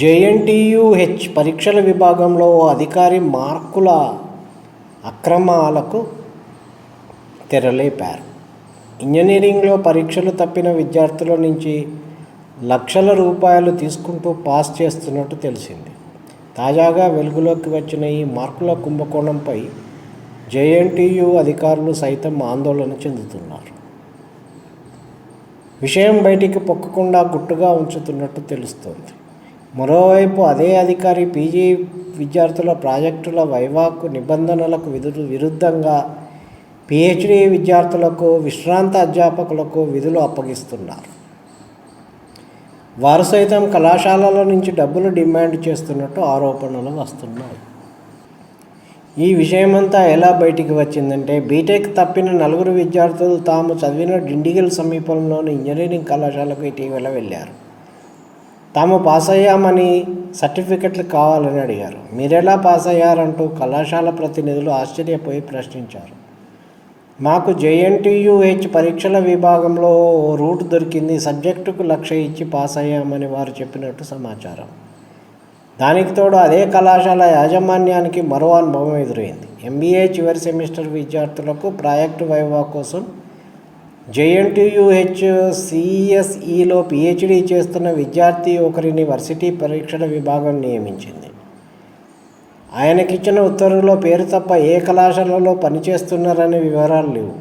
JNTUH పరీక్షల విభాగంలో ఓ అధికారి మార్కుల అక్రమాలకు తెరలేపారు. ఇంజనీరింగ్లో పరీక్షలు తప్పిన విద్యార్థుల నుంచి లక్షల రూపాయలు తీసుకుంటూ పాస్ చేస్తున్నట్టు తెలిసింది. తాజాగా వెలుగులోకి వచ్చిన ఈ మార్కుల కుంభకోణంపై జేఎన్టీయూ అధికారులు సైతం ఆందోళన చెందుతున్నారు. విషయం బయటికి పొక్కకుండా గుట్టుగా ఉంచుతున్నట్టు తెలుస్తోంది. మరోవైపు అదే అధికారి పీజీ విద్యార్థుల ప్రాజెక్టుల వైవాకు నిబంధనలకు విరుద్ధంగా పీహెచ్డీ విద్యార్థులకు, విశ్రాంత అధ్యాపకులకు విధులు అప్పగిస్తున్నారు. వారు సైతం కళాశాలల నుంచి డబ్బులు డిమాండ్ చేస్తున్నట్టు ఆరోపణలు వస్తున్నాయి. ఈ విషయమంతా ఎలా బయటికి వచ్చిందంటే, బీటెక్ తప్పిన 4 విద్యార్థులు తాము చదివిన డిండిగల్ సమీపంలోని ఇంజనీరింగ్ కళాశాలకు ఇటీవల వెళ్ళారు. తాము పాస్ అయ్యామని సర్టిఫికెట్లు కావాలని అడిగారు. మీరెలా పాస్ అయ్యారంటూ కళాశాల ప్రతినిధులు ఆశ్చర్యపోయి ప్రశ్నించారు. మాకు జేఎన్టీయూహెచ్ పరీక్షల విభాగంలో ఓ రూట్ దొరికింది, సబ్జెక్టుకు 1,00,000 ఇచ్చి పాస్ అయ్యామని వారు చెప్పినట్టు సమాచారం. దానికి తోడు అదే కళాశాల యాజమాన్యానికి మరో అనుభవం ఎదురైంది. ఎంబీఏ చివరి సెమిస్టర్ విద్యార్థులకు ప్రాజెక్టు వైవా కోసం జేఎన్టీయూహెచ్ సిఎస్ఈలో పీహెచ్డీ చేస్తున్న విద్యార్థి ఒకరిని వర్సిటీ పరీక్షల విభాగం నియమించింది. ఆయనకిచ్చిన ఉత్తర్వులో పేరు తప్ప ఏ కళాశాలలో పనిచేస్తున్నారనే వివరాలు లేవు.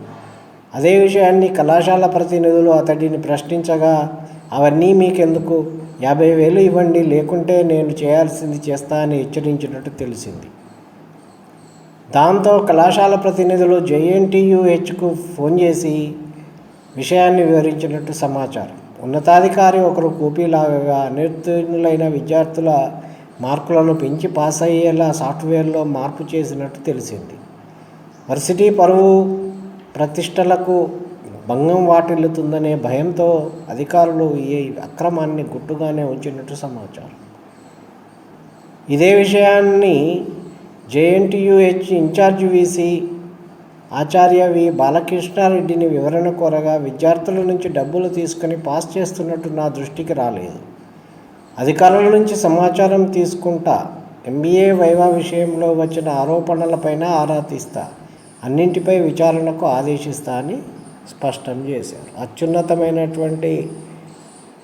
అదే విషయాన్ని కళాశాల ప్రతినిధులు అతడిని ప్రశ్నించగా, అవన్నీ మీకెందుకు, 50,000 ఇవ్వండి, లేకుంటే నేను చేయాల్సింది చేస్తా అని హెచ్చరించినట్టు తెలిసింది. దాంతో కళాశాల ప్రతినిధులు జేఎన్టీయూహెచ్కు ఫోన్ చేసి విషయాన్ని వివరించినట్టు సమాచారం. ఉన్నతాధికారి ఒకరు కూపీలాగా అనుత్తీర్ణులైన విద్యార్థుల మార్కులను పెంచి పాస్ అయ్యేలా సాఫ్ట్వేర్లో మార్పు చేసినట్టు తెలిసింది. వర్సిటీ పరువు ప్రతిష్టలకు భంగం వాటిల్లుతుందనే భయంతో అధికారులు ఈ అక్రమాన్ని గుట్టుగానే ఉంచినట్టు సమాచారం. ఇదే విషయాన్ని జేఎన్టీయూహెచ్ ఇన్ఛార్జ్ వీసీ ఆచార్య వి బాలకృష్ణారెడ్డిని వివరణ కోరగా, విద్యార్థుల నుంచి డబ్బులు తీసుకుని పాస్ చేస్తున్నట్టు నా దృష్టికి రాలేదు. అధికారుల నుంచి సమాచారం తీసుకుంటా, ఎంబీఏ వైవా విషయంలో వచ్చిన ఆరోపణలపైన ఆరా తీస్తా, అన్నింటిపై విచారణకు ఆదేశిస్తా అని స్పష్టం చేశారు. అత్యున్నతమైనటువంటి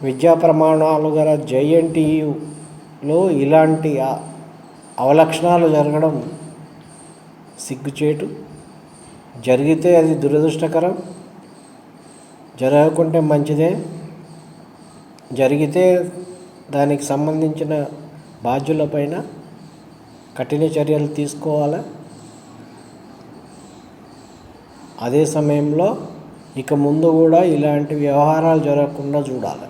విద్యా ప్రమాణాలు గల జేఎన్టీయూలో ఇలాంటి అవలక్షణాలు జరగడం సిగ్గుచేటు. జరిగితే అది దురదృష్టకరం, జరగకుంటే మంచిదే. జరిగితే దానికి సంబంధించిన బాధ్యులపైన కఠిన చర్యలు తీసుకోవాలి. అదే సమయంలో ఇక ముందు కూడా ఇలాంటి వ్యవహారాలు జరగకుండా చూడాలి.